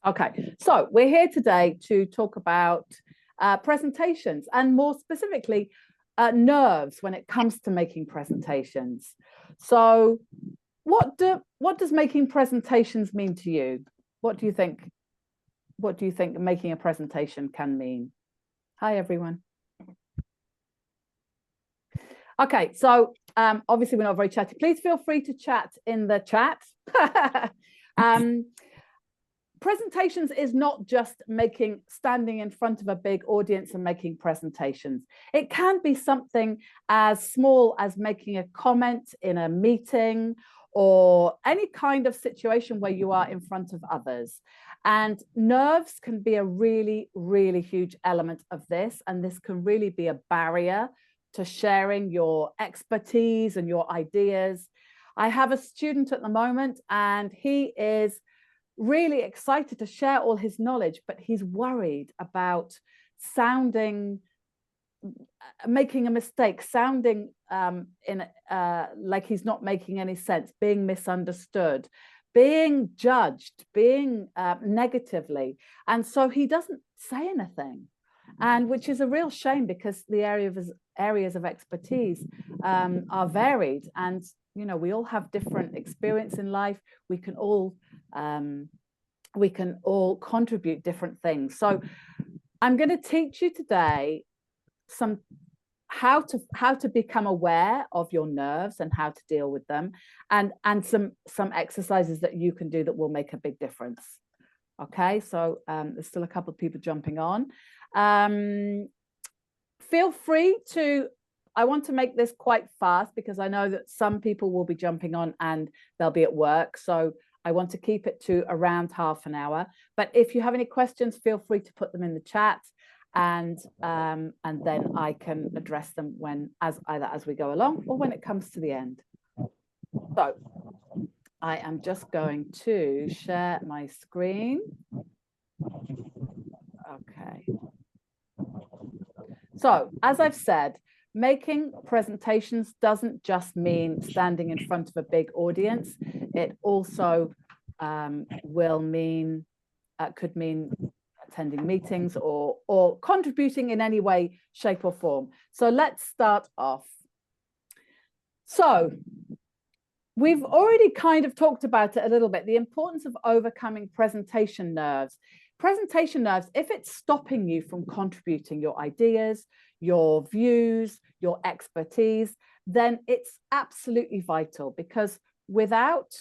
Okay, so we're here today to talk about presentations and more specifically nerves when it comes to making presentations. So what does making presentations mean to you? What do you think? What do you think making a presentation can mean? Hi, everyone. Okay, so obviously we're not very chatty. Please feel free to chat in the chat. Presentations is not just standing in front of a big audience and making presentations. It can be something as small as making a comment in a meeting or any kind of situation where you are in front of others. And nerves can be a really, really huge element of this. And this can really be a barrier to sharing your expertise and your ideas. I have a student at the moment, and he is really excited to share all his knowledge, but he's worried about making a mistake, sounding like he's not making any sense, being misunderstood, being judged, being negatively. And so he doesn't say anything, and which is a real shame because the areas of expertise are varied. And we all have different experience in life. We can all contribute different things. So I'm going to teach you today how to become aware of your nerves and how to deal with them, and some exercises that you can do that will make a big difference. Okay, so there's still a couple of people jumping on. Feel free to, I want to make this quite fast because I know that some people will be jumping on and they'll be at work. So I want to keep it to around half an hour. But if you have any questions, feel free to put them in the chat, and then I can address them either as we go along or when it comes to the end. So I am just going to share my screen. Okay. So as I've said, making presentations doesn't just mean standing in front of a big audience. It also could mean attending meetings or contributing in any way, shape or form. So let's start off. So we've already kind of talked about it a little bit, the importance of overcoming presentation nerves. Presentation nerves, if it's stopping you from contributing your ideas, your views, your expertise, then it's absolutely vital, because without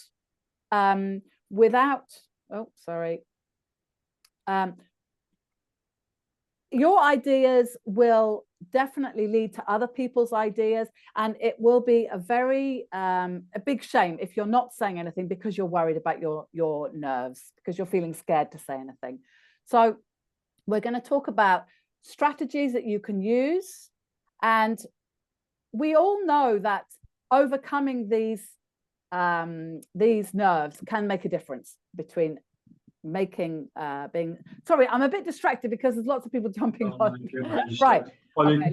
your ideas will definitely lead to other people's ideas, and it will be a big shame if you're not saying anything because you're worried about your nerves, because you're feeling scared to say anything. So we're going to talk about strategies that you can use, and we all know that overcoming these nerves can make a difference between sorry, I'm a bit distracted because there's lots of people jumping on. Right. Okay.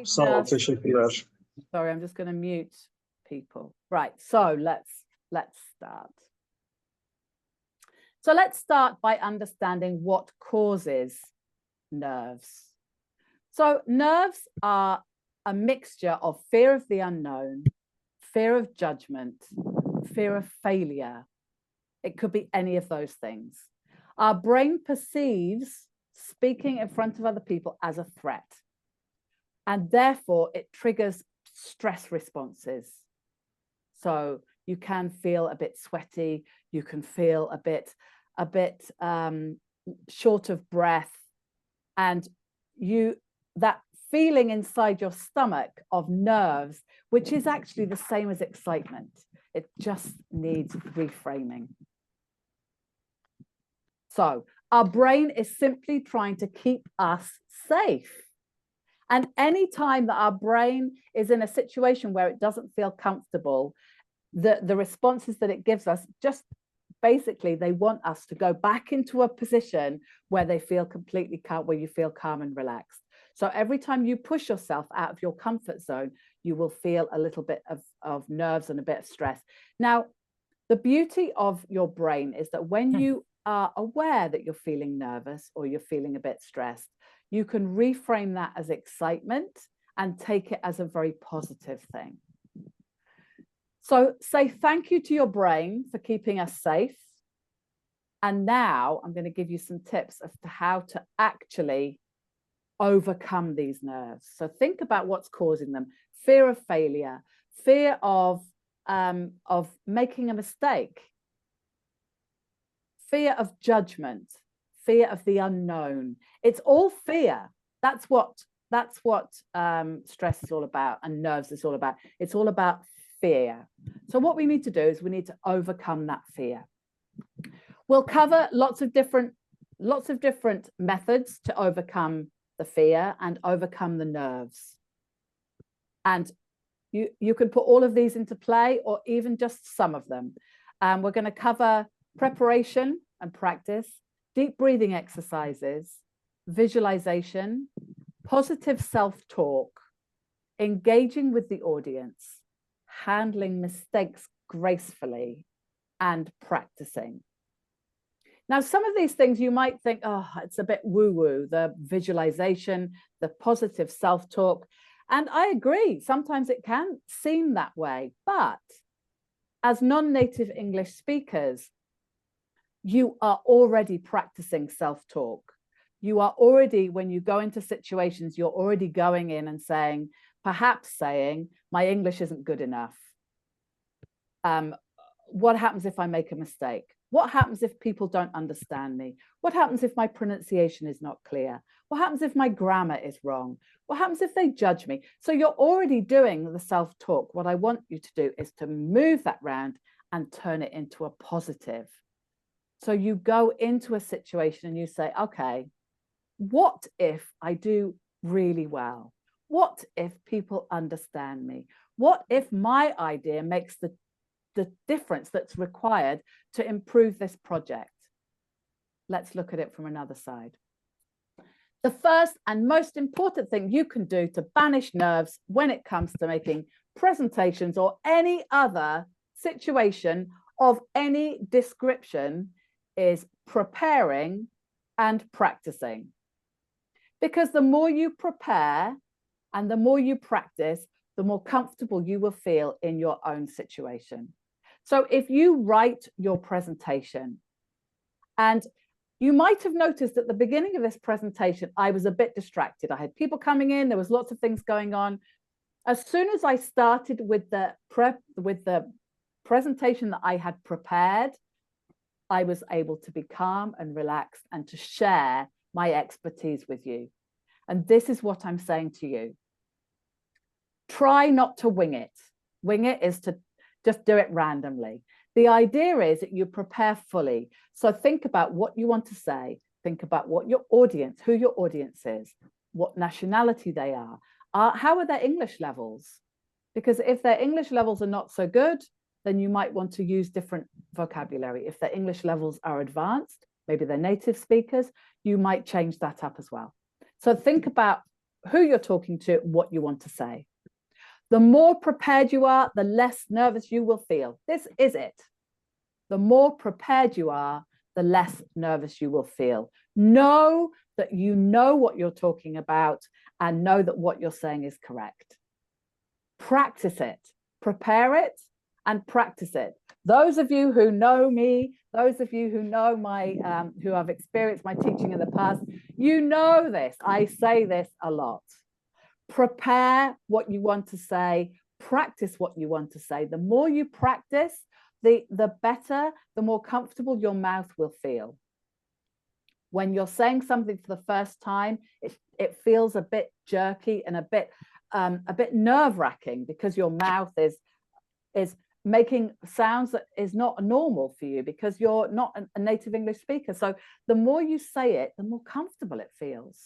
Sorry, I'm just going to mute people. Right. So let's start. So let's start by understanding what causes nerves. So nerves are a mixture of fear of the unknown, fear of judgment, fear of failure. It could be any of those things. Our brain perceives speaking in front of other people as a threat, and therefore it triggers stress responses. So you can feel a bit sweaty, you can feel a bit short of breath, and that feeling inside your stomach of nerves, which is actually the same as excitement. It just needs reframing. So our brain is simply trying to keep us safe. And any time that our brain is in a situation where it doesn't feel comfortable, the responses that it gives us, just basically, they want us to go back into a position where they feel completely calm, where you feel calm and relaxed. So every time you push yourself out of your comfort zone, you will feel a little bit of nerves and a bit of stress. Now, the beauty of your brain is that when you are aware that you're feeling nervous or you're feeling a bit stressed, you can reframe that as excitement and take it as a very positive thing. So say thank you to your brain for keeping us safe. And now I'm going to give you some tips as to how to actually overcome these nerves. So think about what's causing them: fear of failure, fear of making a mistake, fear of judgment, fear of the unknown. It's all fear. That's what stress is all about, and nerves is all about. It's all about fear. So what we need to do is we need to overcome that fear. We'll cover lots of different methods to overcome the fear and overcome the nerves. And you can put all of these into play, or even just some of them. We're going to cover preparation and practice, deep breathing exercises, visualization, positive self-talk, engaging with the audience, handling mistakes gracefully, and practicing. Now, some of these things you might think, oh, it's a bit woo-woo, the visualization, the positive self-talk. And I agree, sometimes it can seem that way. But as non-native English speakers, you are already practicing self-talk. You are already, when you go into situations, you're already going in and saying, perhaps saying, my English isn't good enough. What happens if I make a mistake? What happens if people don't understand me? What happens if my pronunciation is not clear? What happens if my grammar is wrong? What happens if they judge me? So you're already doing the self-talk. What I want you to do is to move that round and turn it into a positive. So you go into a situation and you say, okay, what if I do really well? What if people understand me? What if my idea makes the difference that's required to improve this project? Let's look at it from another side. The first and most important thing you can do to banish nerves when it comes to making presentations or any other situation of any description is preparing and practicing. Because the more you prepare and the more you practice, the more comfortable you will feel in your own situation. So if you write your presentation, and you might have noticed at the beginning of this presentation, I was a bit distracted. I had people coming in, there was lots of things going on. As soon as I started with the presentation that I had prepared, I was able to be calm and relaxed and to share my expertise with you. And this is what I'm saying to you. Try not to wing it. Wing it is to just do it randomly. The idea is that you prepare fully. So think about what you want to say. Think about what your audience, who your audience is, what nationality they are. How are their English levels? Because if their English levels are not so good, then you might want to use different vocabulary. If their English levels are advanced, maybe they're native speakers, you might change that up as well. So think about who you're talking to, what you want to say. The more prepared you are, the less nervous you will feel. This is it. The more prepared you are, the less nervous you will feel. Know that you know what you're talking about and know that what you're saying is correct. Practice it, prepare it, and practice it. Those of you who know me, those of you who know who have experienced my teaching in the past, you know this. I say this a lot. Prepare what you want to say, practice what you want to say. The more you practice, the better, the more comfortable your mouth will feel. When you're saying something for the first time, it feels a bit jerky and a bit nerve-wracking because your mouth is making sounds that is not normal for you because you're not a native English speaker. So the more you say it, the more comfortable it feels.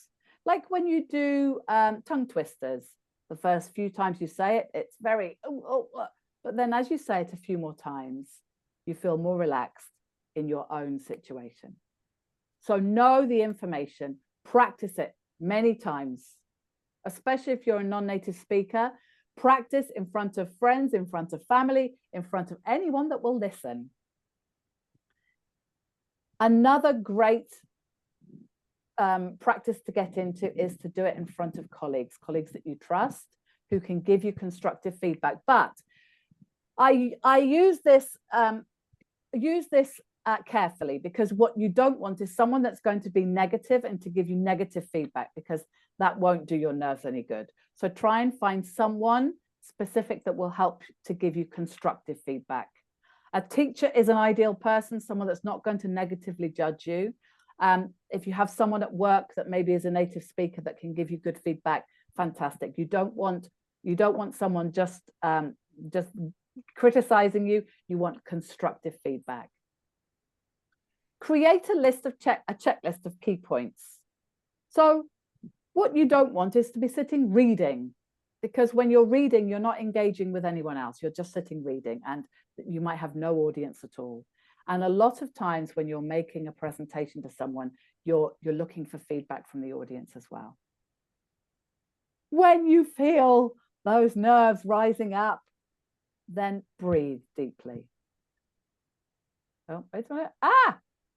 Like when you do tongue twisters, the first few times you say it, it's very, but then as you say it a few more times, you feel more relaxed in your own situation. So know the information, practice it many times, especially if you're a non-native speaker. Practice in front of friends, in front of family, in front of anyone that will listen. Another great practice to get into is to do it in front of colleagues that you trust, who can give you constructive feedback. But I use this carefully, because what you don't want is someone that's going to be negative and to give you negative feedback, because that won't do your nerves any good. So try and find someone specific that will help to give you constructive feedback. A teacher is an ideal person, someone that's not going to negatively judge you. If you have someone at work that maybe is a native speaker that can give you good feedback, fantastic. You don't want someone just criticizing you. You want constructive feedback. Create a checklist of key points. So what you don't want is to be sitting reading, because when you're reading, you're not engaging with anyone else. You're just sitting reading, and you might have no audience at all. And a lot of times when you're making a presentation to someone, you're looking for feedback from the audience as well. When you feel those nerves rising up, then breathe deeply. Oh, wait a minute.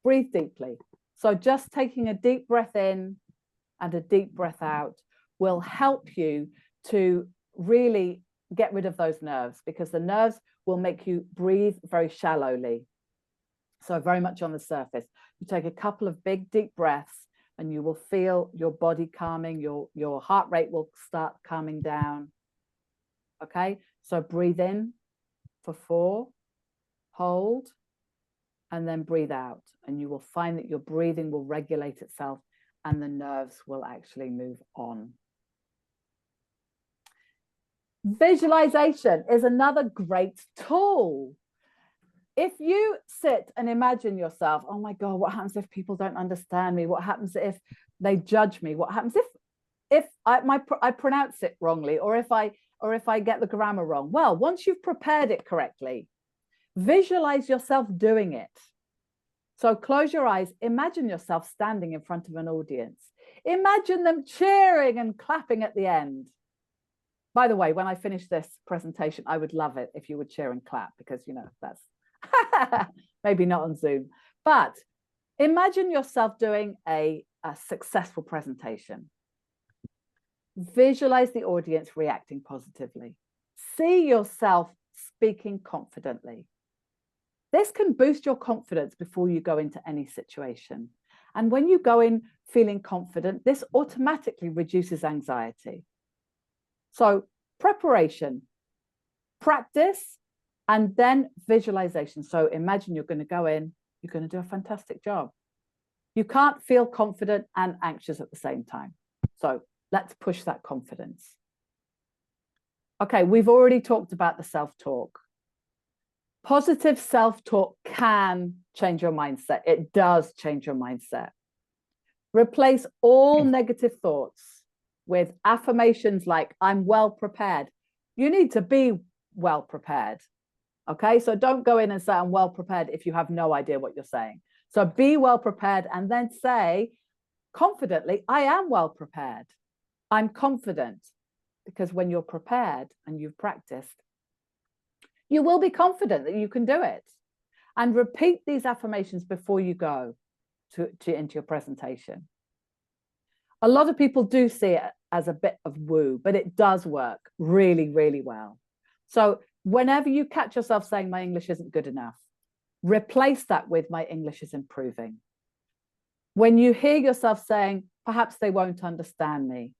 Breathe deeply. So just taking a deep breath in and a deep breath out will help you to really get rid of those nerves, because the nerves will make you breathe very shallowly. So very much on the surface. You take a couple of big, deep breaths and you will feel your body calming, your heart rate will start calming down. Okay, so breathe in for 4, hold, and then breathe out. And you will find that your breathing will regulate itself and the nerves will actually move on. Visualization is another great tool. If you sit and imagine yourself, oh my God, what happens if people don't understand me? What happens if they judge me? What happens if I pronounce it wrongly, or if I get the grammar wrong? Well, once you've prepared it correctly, visualize yourself doing it. So close your eyes, imagine yourself standing in front of an audience. Imagine them cheering and clapping at the end. By the way, when I finish this presentation, I would love it if you would cheer and clap, because, you know, that's maybe not on Zoom. But imagine yourself doing a successful presentation. Visualize the audience reacting positively. See yourself speaking confidently. This can boost your confidence before you go into any situation. And when you go in feeling confident, this automatically reduces anxiety. So preparation, practice, and then visualization. So imagine you're going to go in, you're going to do a fantastic job. You can't feel confident and anxious at the same time. So let's push that confidence. Okay, we've already talked about the self-talk. Positive self-talk can change your mindset. It does change your mindset. Replace all negative thoughts with affirmations like, I'm well prepared. You need to be well prepared. Okay, so don't go in and say, I'm well prepared if you have no idea what you're saying. So be well prepared, and then say confidently, I am well prepared. I'm confident. Because when you're prepared and you've practiced, you will be confident that you can do it. And repeat these affirmations before you go into your presentation. A lot of people do see it as a bit of woo, but it does work really, really well. So whenever you catch yourself saying, my English isn't good enough, replace that with, my English is improving. When you hear yourself saying, perhaps they won't understand me,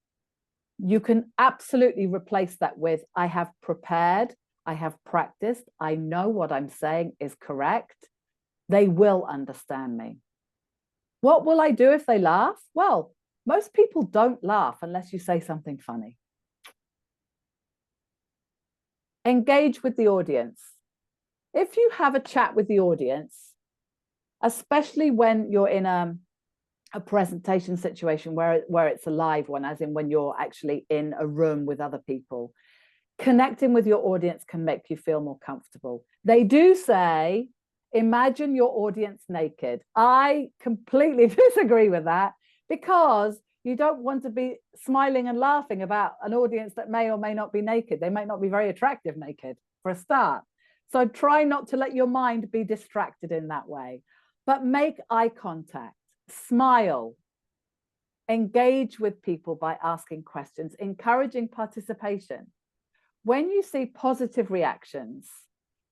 you can absolutely replace that with, I have prepared, I have practiced, I know what I'm saying is correct. They will understand me. What will I do if they laugh? Well, most people don't laugh unless you say something funny. Engage with the audience. If you have a chat with the audience, especially when you're in a presentation situation where it's a live one, as in when you're actually in a room with other people, connecting with your audience can make you feel more comfortable. They do say, imagine your audience naked. I completely disagree with that, because you don't want to be smiling and laughing about an audience that may or may not be naked. They might not be very attractive naked, for a start. So try not to let your mind be distracted in that way. But make eye contact, smile, engage with people by asking questions, encouraging participation. When you see positive reactions,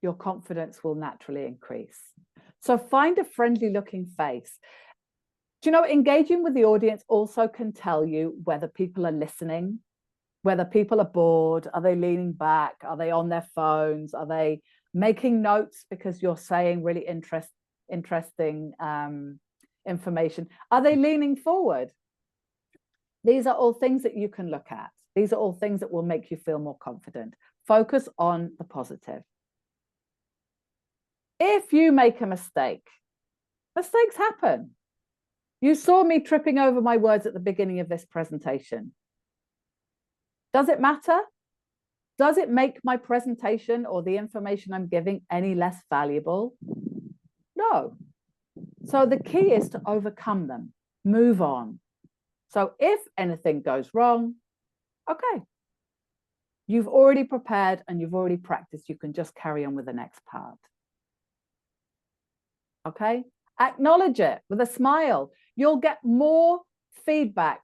your confidence will naturally increase. So find a friendly looking face. Do you know, engaging with the audience also can tell you whether people are listening, whether people are bored, are they leaning back, are they on their phones, are they making notes because you're saying really interesting information, are they leaning forward? These are all things that you can look at. These are all things that will make you feel more confident. Focus on the positive. If you make a mistake, mistakes happen. You saw me tripping over my words at the beginning of this presentation. Does it matter? Does it make my presentation or the information I'm giving any less valuable? No. So the key is to overcome them, move on. So if anything goes wrong, okay, you've already prepared and you've already practiced. You can just carry on with the next part. Okay, acknowledge it with a smile. You'll get more feedback,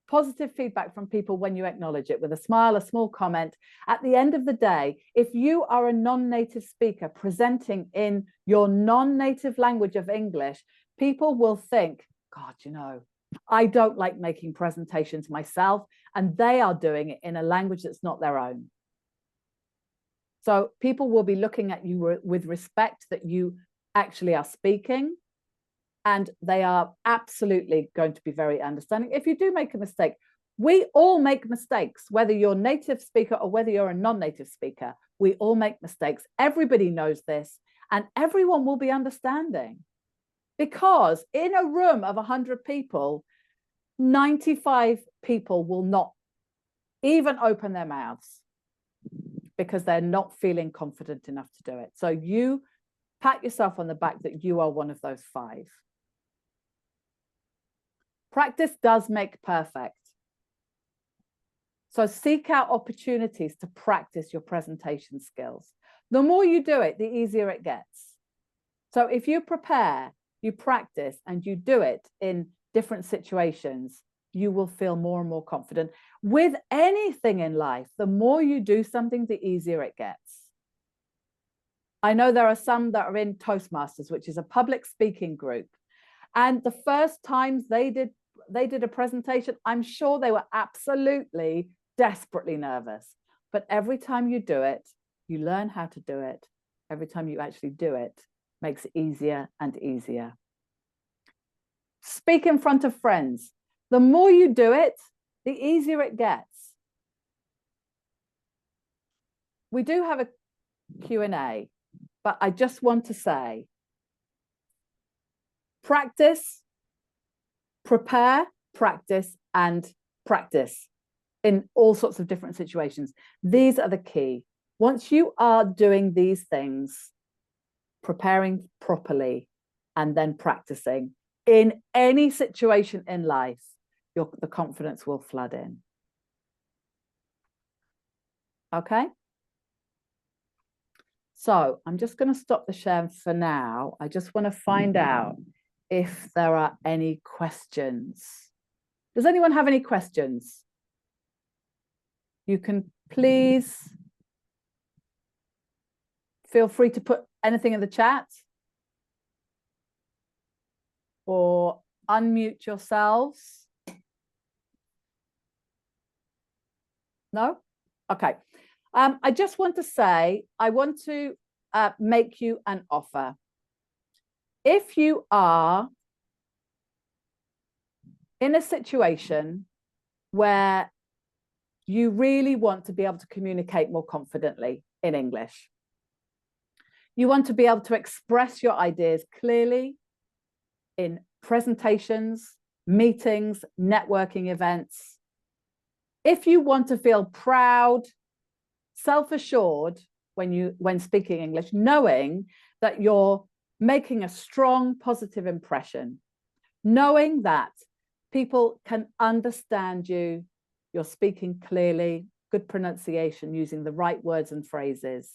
positive feedback from people when you acknowledge it with a smile, a small comment. At the end of the day, if you are a non-native speaker presenting in your non-native language of English, people will think, God, you know, I don't like making presentations myself, and they are doing it in a language that's not their own. So people will be looking at you with respect that you actually are speaking, and they are absolutely going to be very understanding. If you do make a mistake, we all make mistakes, whether you're a native speaker or whether you're a non-native speaker, we all make mistakes. Everybody knows this, and everyone will be understanding. Because in a room of 100 people, 95 people will not even open their mouths because they're not feeling confident enough to do it. So you pat yourself on the back that you are one of those 5. Practice does make perfect. So seek out opportunities to practice your presentation skills. The more you do it, the easier it gets. So if you prepare, you practice, and you do it in different situations, you will feel more and more confident. With anything in life, the more you do something, the easier it gets. I know there are some that are in Toastmasters, which is a public speaking group. And the first times they did a presentation, I'm sure they were absolutely desperately nervous. But every time you do it, you learn how to do it. Every time you actually do it, makes it easier and easier. Speak in front of friends. The more you do it, the easier it gets. We do have a Q&A, but I just want to say, practice, prepare, practice, and practice in all sorts of different situations. These are the key. Once you are doing these things, preparing properly and then practicing in any situation in life, the confidence will flood in. Okay? So I'm just going to stop the share for now. I just want to find out if there are any questions. Does anyone have any questions? You can please feel free to put anything in the chat or unmute yourselves. No? Okay. I just want to say, I want to make you an offer. If you are in a situation where you really want to be able to communicate more confidently in English, you want to be able to express your ideas clearly in presentations, meetings, networking events. If you want to feel proud, self-assured when speaking English, knowing that you're making a strong positive impression, knowing that people can understand you, you're speaking clearly, good pronunciation, using the right words and phrases.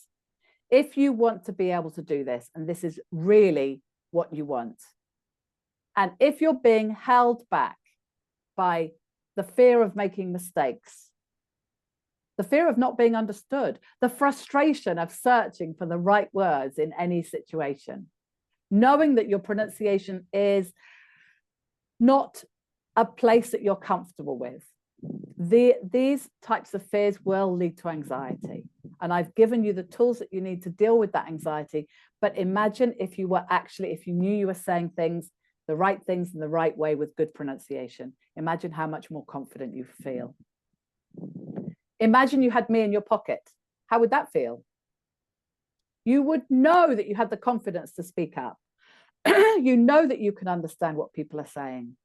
If you want to be able to do this, and this is really what you want, And if you're being held back by the fear of making mistakes, the fear of not being understood, the frustration of searching for the right words in any situation, knowing that your pronunciation is not a place that you're comfortable with, these types of fears will lead to anxiety. And I've given you the tools that you need to deal with that anxiety. But imagine if you knew you were saying things, the right things in the right way with good pronunciation. Imagine how much more confident you feel. Imagine you had me in your pocket. How would that feel? You would know that you had the confidence to speak up. You know that you can understand what people are saying.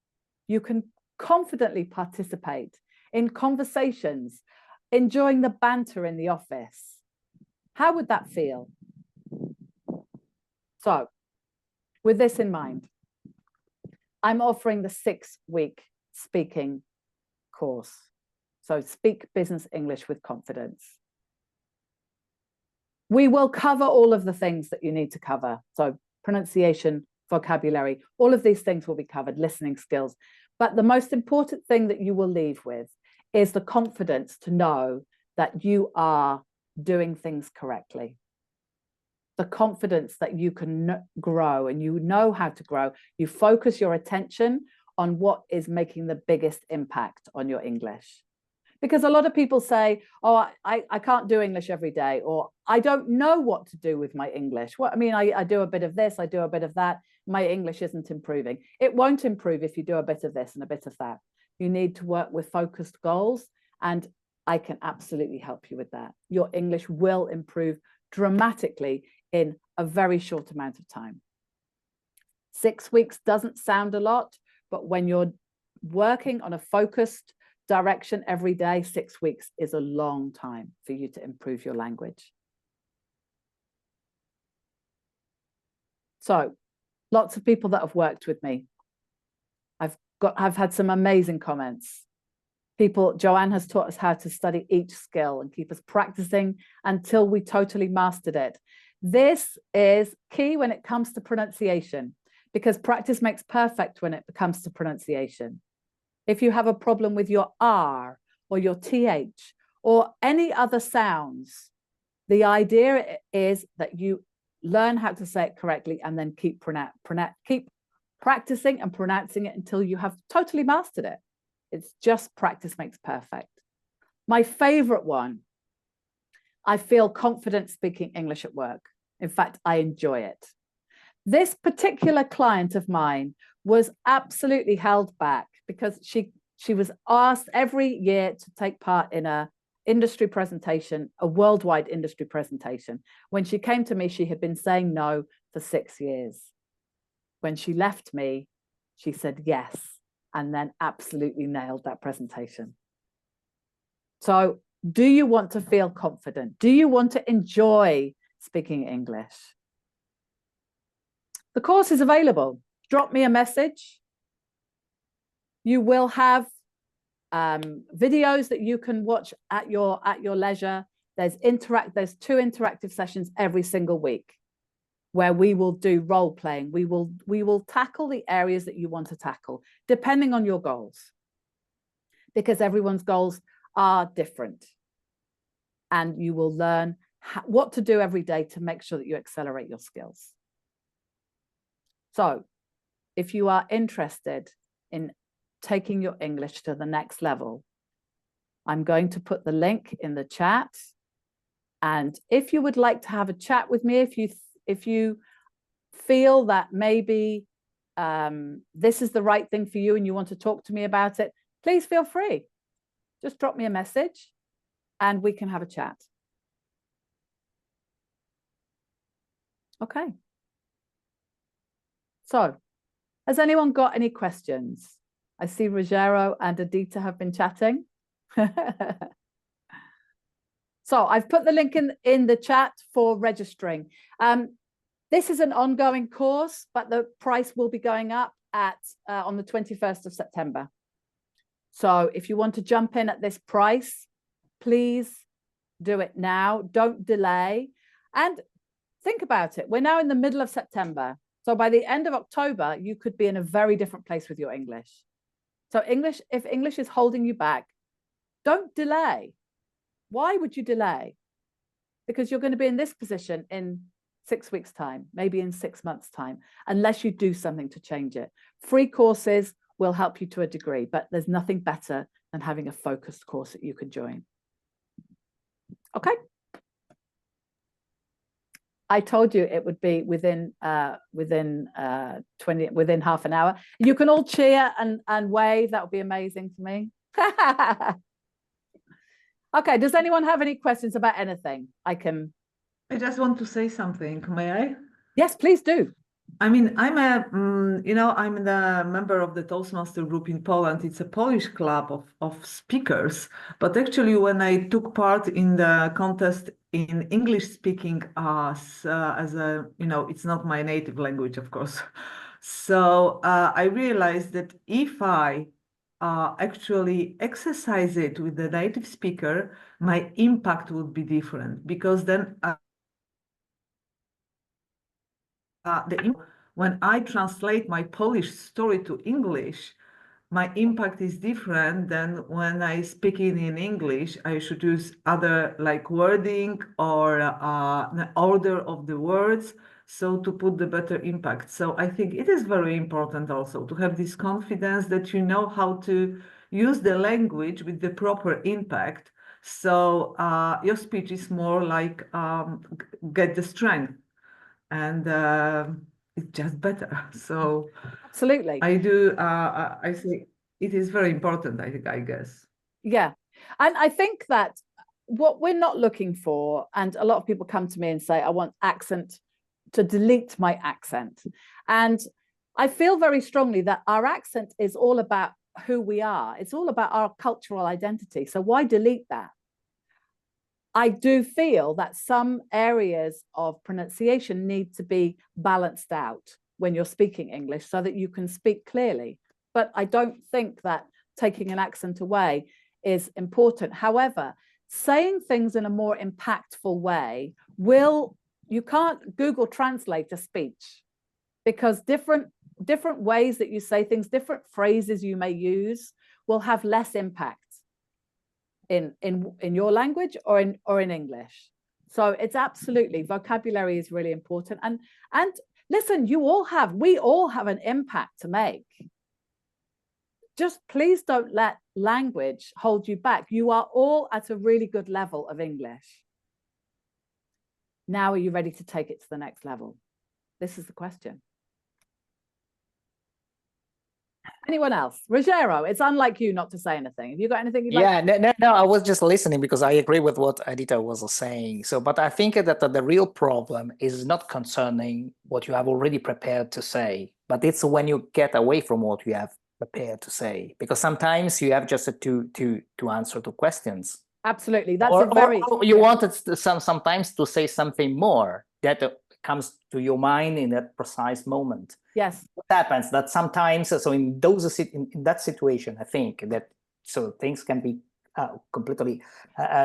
You can confidently participate in conversations, enjoying the banter in the office. How would that feel? So, with this in mind, I'm offering the 6-week speaking course. So, Speak Business English with Confidence. We will cover all of the things that you need to cover. So, pronunciation, vocabulary, all of these things will be covered, listening skills. But the most important thing that you will leave with is the confidence to know that you are doing things correctly. The confidence that you can grow and you know how to grow. You focus your attention on what is making the biggest impact on your English. Because a lot of people say, oh, I can't do English every day, or I don't know what to do with my English. Well, I mean, I do a bit of this, I do a bit of that. My English isn't improving. It won't improve if you do a bit of this and a bit of that. You need to work with focused goals, and I can absolutely help you with that. Your English will improve dramatically in a very short amount of time. 6 weeks doesn't sound a lot, but when you're working on a focused direction every day, 6 weeks is a long time for you to improve your language. So, lots of people that have worked with me. I've had some amazing comments. Joanne has taught us how to study each skill and keep us practicing until we totally mastered it. This is key when it comes to pronunciation, because practice makes perfect when it comes to pronunciation. If you have a problem with your R or your TH or any other sounds, the idea is that you learn how to say it correctly and then keep practicing and pronouncing it until you have totally mastered it. It's just practice makes perfect. My favorite one, I feel confident speaking English at work. In fact, I enjoy it. This particular client of mine was absolutely held back because she was asked every year to take part in a industry presentation, a worldwide industry presentation. When she came to me, she had been saying no for 6 years. When she left me, she said yes, and then absolutely nailed that presentation. So, do you want to feel confident? Do you want to enjoy speaking English? The course is available. Drop me a message. You will have videos that you can watch at your leisure. There's 2 interactive sessions every single week where we will do role playing. We will tackle the areas that you want to tackle depending on your goals, because everyone's goals are different, and you will learn what to do every day to make sure that you accelerate your skills. So if you are interested in taking your English to the next level, I'm going to put the link in the chat. And if you would like to have a chat with me, if you feel that maybe this is the right thing for you and you want to talk to me about it, please feel free. Just drop me a message and we can have a chat. Okay. So, has anyone got any questions? I see Rogero and Adita have been chatting. So I've put the link in the chat for registering. This is an ongoing course, but the price will be going up on the 21st of September. So if you want to jump in at this price, please do it now. Don't delay. And think about it. We're now in the middle of September. So by the end of October, you could be in a very different place with your English. So if English is holding you back, don't delay. Why would you delay? Because you're going to be in this position in 6 weeks' time, maybe in 6 months' time, unless you do something to change it. Free courses will help you to a degree, but there's nothing better than having a focused course that you can join. Okay. I told you it would be within half an hour. You can all cheer and wave. That would be amazing for me. Okay, does anyone have any questions about anything? I just want to say something, may I? Yes, please do. I mean, I'm I'm the member of the Toastmaster group in Poland. It's a Polish club of speakers. But actually, when I took part in the contest in English speaking, as a, it's not my native language, of course. So I realized that if I actually exercise it with the native speaker, my impact would be different, because then when I translate my Polish story to English, my impact is different than when I speak it in English. I should use other like wording or the order of the words, so to put the better impact. So I think it is very important also to have this confidence that you know how to use the language with the proper impact. So your speech is more like get the strength, and it's just better. So Absolutely. I do. I think it is very important, I guess. Yeah. And I think that what we're not looking for, and a lot of people come to me and say, I want to delete my accent. And I feel very strongly that our accent is all about who we are. It's all about our cultural identity. So why delete that? I do feel that some areas of pronunciation need to be balanced out when you're speaking English so that you can speak clearly. But I don't think that taking an accent away is important. However, saying things in a more impactful way you can't Google Translate a speech, because different ways that you say things, different phrases you may use will have less impact in your language or in English. So it's absolutely, vocabulary is really important. And listen, we all have an impact to make. Just please don't let language hold you back. You are all at a really good level of English. Now, are you ready to take it to the next level? This is the question. Anyone else? Rogero, it's unlike you not to say anything. Have you got anything you'd like? No, I was just listening because I agree with what Edita was saying. So, but I think that the real problem is not concerning what you have already prepared to say, but it's when you get away from what you have prepared to say, because sometimes you have just to answer to questions. Absolutely. That's or you wanted sometimes to say something more that comes to your mind in that precise moment. Yes. What happens that sometimes, so in that situation, I think that so things can be completely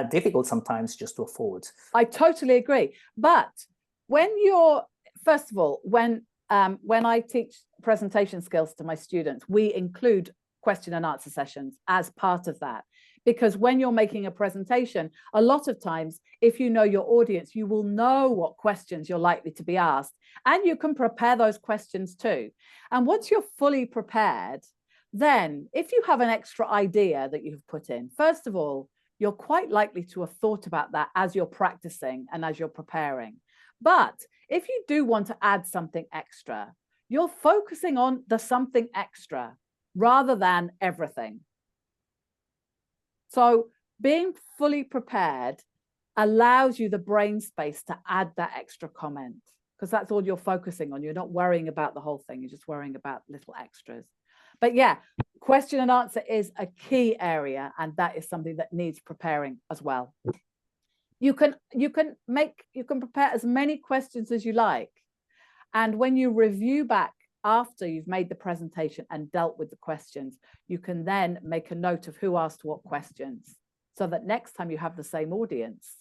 difficult sometimes just to afford. I totally agree. But first of all, when I teach presentation skills to my students, we include question and answer sessions as part of that. Because when you're making a presentation, a lot of times, if you know your audience, you will know what questions you're likely to be asked, and you can prepare those questions too. And once you're fully prepared, then if you have an extra idea that you've put in, first of all, you're quite likely to have thought about that as you're practicing and as you're preparing. But if you do want to add something extra, you're focusing on the something extra rather than everything. So being fully prepared allows you the brain space to add that extra comment, because that's all you're focusing on. You're not worrying about the whole thing. You're just worrying about little extras. But yeah, question and answer is a key area, and that is something that needs preparing as well. You can prepare as many questions as you like. And when you review back after you've made the presentation and dealt with the questions, you can then make a note of who asked what questions, so that next time you have the same audience.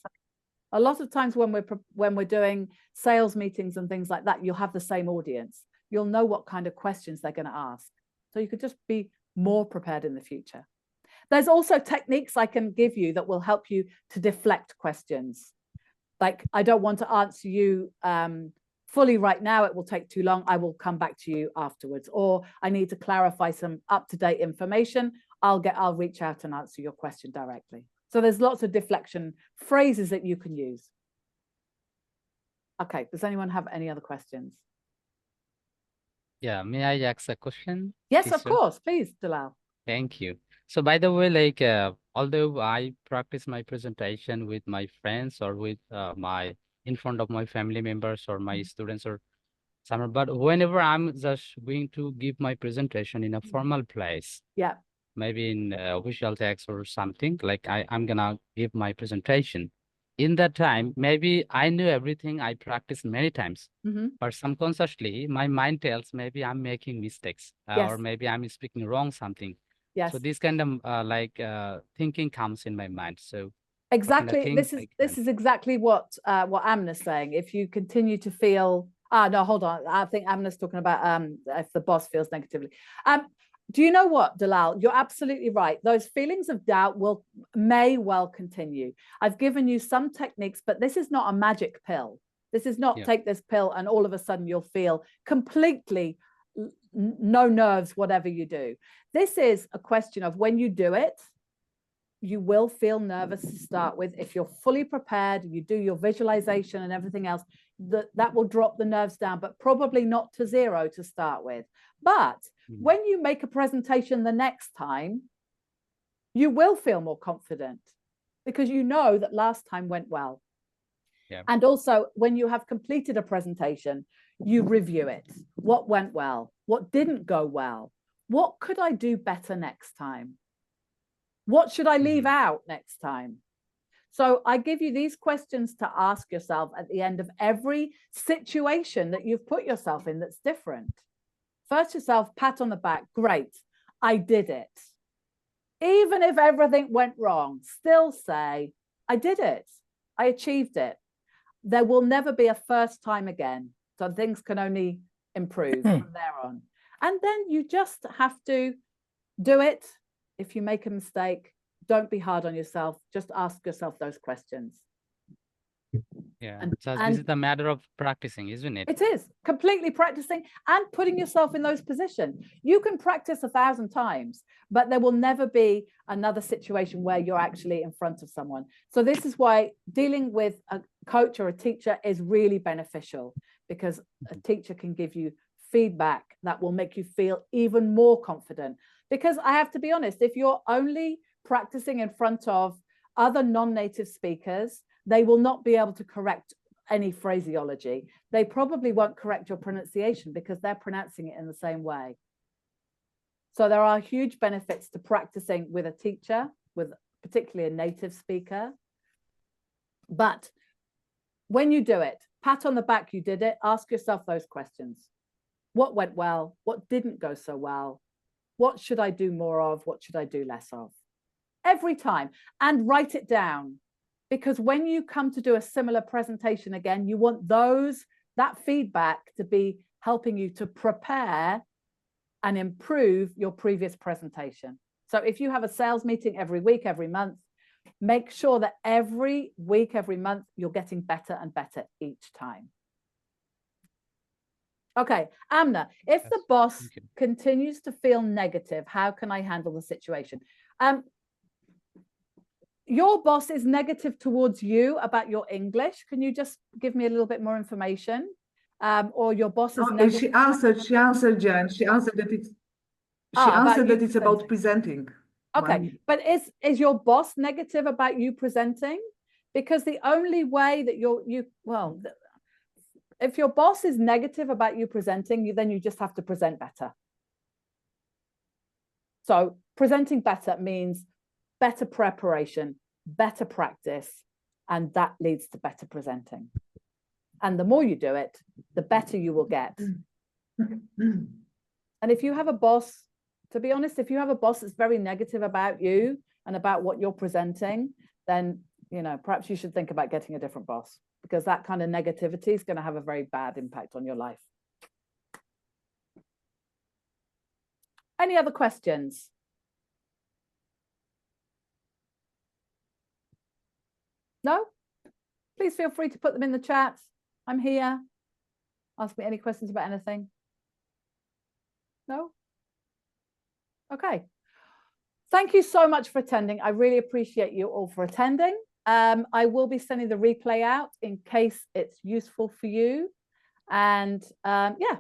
A lot of times when we're doing sales meetings and things like that, you'll have the same audience. you'll know what kind of questions they're going to ask. So you could just be more prepared in the future. There's also techniques I can give you that will help you to deflect questions. Like, I don't want to answer you fully right now, it will take too long, I will come back to you afterwards. Or I need to clarify some up-to-date information, I'll reach out and answer your question directly. So there's lots of deflection phrases that you can use. Okay, does anyone have any other questions? Yeah, may I ask a question? Yes, teacher? of course, please, Dalal. Thank you. So by the way, like although I practice my presentation with my friends or with in front of my family members or my students or somewhere, but whenever I'm just going to give my presentation in a formal place, Yeah. maybe in official text or something, like I'm gonna give my presentation. In that time, maybe I knew everything, I practiced many times, but subconsciously my mind tells maybe I'm making mistakes Yes. or maybe I'm speaking wrong something. Yes. So this kind of thinking comes in my mind. So exactly, this is exactly what Amna's saying. If you continue to feel, no, hold on, I think Amna's talking about if the boss feels negatively. Do you know what, Dalal? You're absolutely right. Those feelings of doubt may well continue. I've given you some techniques, but this is not a magic pill. This is not take this pill and all of a sudden you'll feel completely no nerves, whatever you do. This is a question of when you do it, you will feel nervous to start with. If you're fully prepared, you do your visualization and everything else, that will drop the nerves down, but probably not to zero to start with. But when you make a presentation the next time, you will feel more confident because you know that last time went well. Yeah. And also when you have completed a presentation, you review it. What went well? What didn't go well? What could I do better next time? What should I leave out next time? So I give you these questions to ask yourself at the end of every situation that you've put yourself in that's different. First yourself, pat on the back, great, I did it. Even if everything went wrong, still say, I did it, I achieved it. There will never be a first time again. So things can only improve from there on. And then you just have to do it. If you make a mistake, don't be hard on yourself. Just ask yourself those questions. Yeah, so this is a matter of practicing, isn't it? It is completely practicing and putting yourself in those positions. You can practice 1,000 times, but there will never be another situation where you're actually in front of someone. So this is why dealing with a coach or a teacher is really beneficial, because a teacher can give you feedback that will make you feel even more confident. Because I have to be honest, if you're only practicing in front of other non-native speakers, they will not be able to correct any phraseology. They probably won't correct your pronunciation because they're pronouncing it in the same way. So there are huge benefits to practicing with a teacher, with particularly a native speaker. But when you do it, pat on the back, you did it, ask yourself those questions. What went well? What didn't go so well? What should I do more of? What should I do less of? Every time, and write it down. Because when you come to do a similar presentation again, you want that feedback to be helping you to prepare and improve your previous presentation. So if you have a sales meeting every week, every month, make sure that every week, every month, you're getting better and better each time. Okay, Amna, if the boss continues to feel negative, how can I handle the situation? Your boss is negative towards you about your English. Can you just give me a little bit more information? Or your boss is negative? She answered, Jen. She answered that it's about presenting. Okay, but is your boss negative about you presenting? Because the only way that if your boss is negative about you presenting, then you just have to present better. So presenting better means better preparation, better practice, and that leads to better presenting. And the more you do it, the better you will get. And if you have a boss, to be honest, if you have a boss that's very negative about you and about what you're presenting, then, perhaps you should think about getting a different boss, because that kind of negativity is going to have a very bad impact on your life. Any other questions? No? Please feel free to put them in the chat. I'm here. Ask me any questions about anything. No? Okay. Thank you so much for attending. I really appreciate you all for attending. I will be sending the replay out in case it's useful for you. And yeah,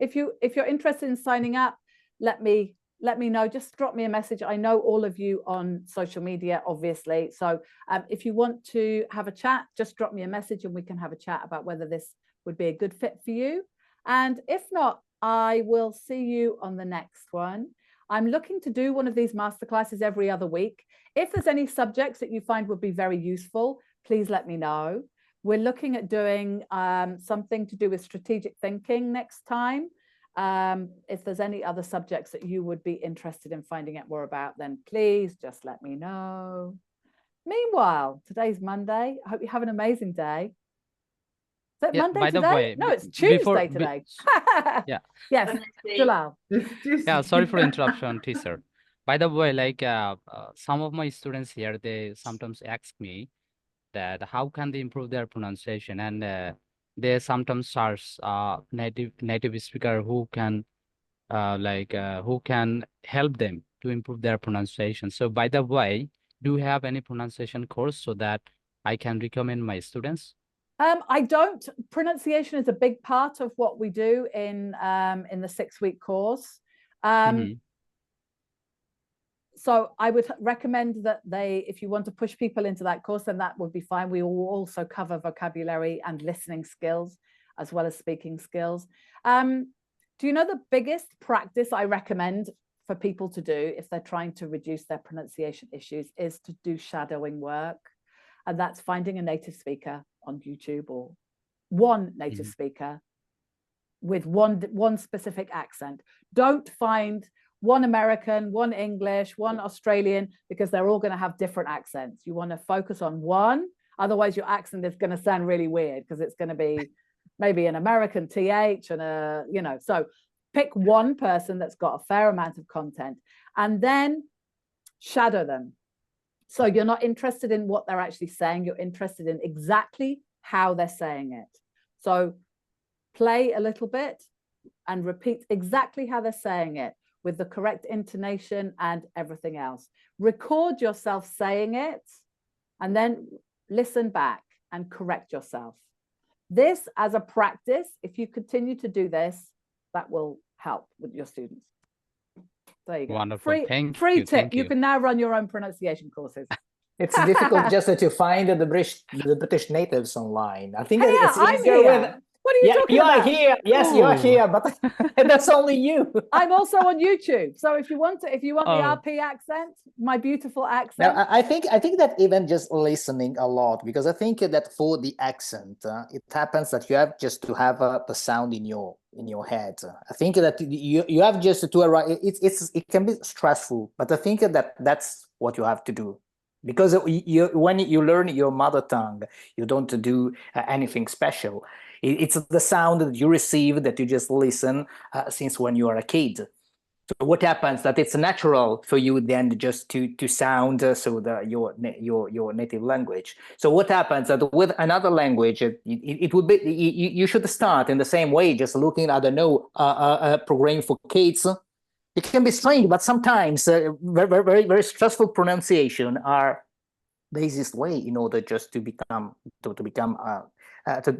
if you're interested in signing up, let me know. Just drop me a message. I know all of you on social media, obviously. So if you want to have a chat, just drop me a message and we can have a chat about whether this would be a good fit for you. And if not, I will see you on the next one. I'm looking to do one of these masterclasses every other week. If there's any subjects that you find would be very useful, please let me know. We're looking at doing something to do with strategic thinking next time. If there's any other subjects that you would be interested in finding out more about, then please just let me know. Meanwhile, today's Monday. I hope you have an amazing day. Is it Monday by the today? way, No, it's Tuesday today. Yeah. Yes, Jalal. Yeah, sorry for interruption, teacher. By the way, like some of my students here, they sometimes ask me that how can they improve their pronunciation, and they sometimes search native speaker who can who can help them to improve their pronunciation. So by the way, do you have any pronunciation course so that I can recommend my students? I don't. Pronunciation is a big part of what we do in the 6-week course. So I would recommend that if you want to push people into that course, then that would be fine. We will also cover vocabulary and listening skills as well as speaking skills. Do you know the biggest practice I recommend for people to do if they're trying to reduce their pronunciation issues is to do shadowing work? And that's finding a native speaker on YouTube or one native speaker with one specific accent. Don't find one American, one English, one Australian, because they're all going to have different accents. You want to focus on one, otherwise your accent is going to sound really weird because it's going to be maybe an American TH and a, you know, so pick one person that's got a fair amount of content and then shadow them. So you're not interested in what they're actually saying, you're interested in exactly how they're saying it. So play a little bit and repeat exactly how they're saying it with the correct intonation and everything else. Record yourself saying it and then listen back and correct yourself. This as a practice, if you continue to do this, that will help with your students. There you go. Wonderful. Free tip. You can now run your own pronunciation courses. It's difficult just to find the British natives online. I think it's I'm easier here. with. What are you talking about? You are here. Yes, you are here, but that's only you. I'm also on YouTube. So if you want the RP accent, my beautiful accent. Now, I think that even just listening a lot, because I think that for the accent, it happens that you have just to have the sound in your head. I think that you have just to arrive. It can be stressful, but I think that that's what you have to do. Because when you learn your mother tongue, you don't do anything special. It's the sound that you receive, that you just listen since when you are a kid. So what happens that it's natural for you then just to sound your native language. So what happens that with another language, it would be you should start in the same way, just looking, I don't know, a program for kids. It can be strange, but sometimes very, very, very stressful pronunciation are the easiest way in order just to become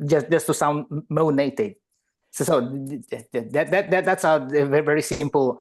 just to sound more native. So that's a very, very simple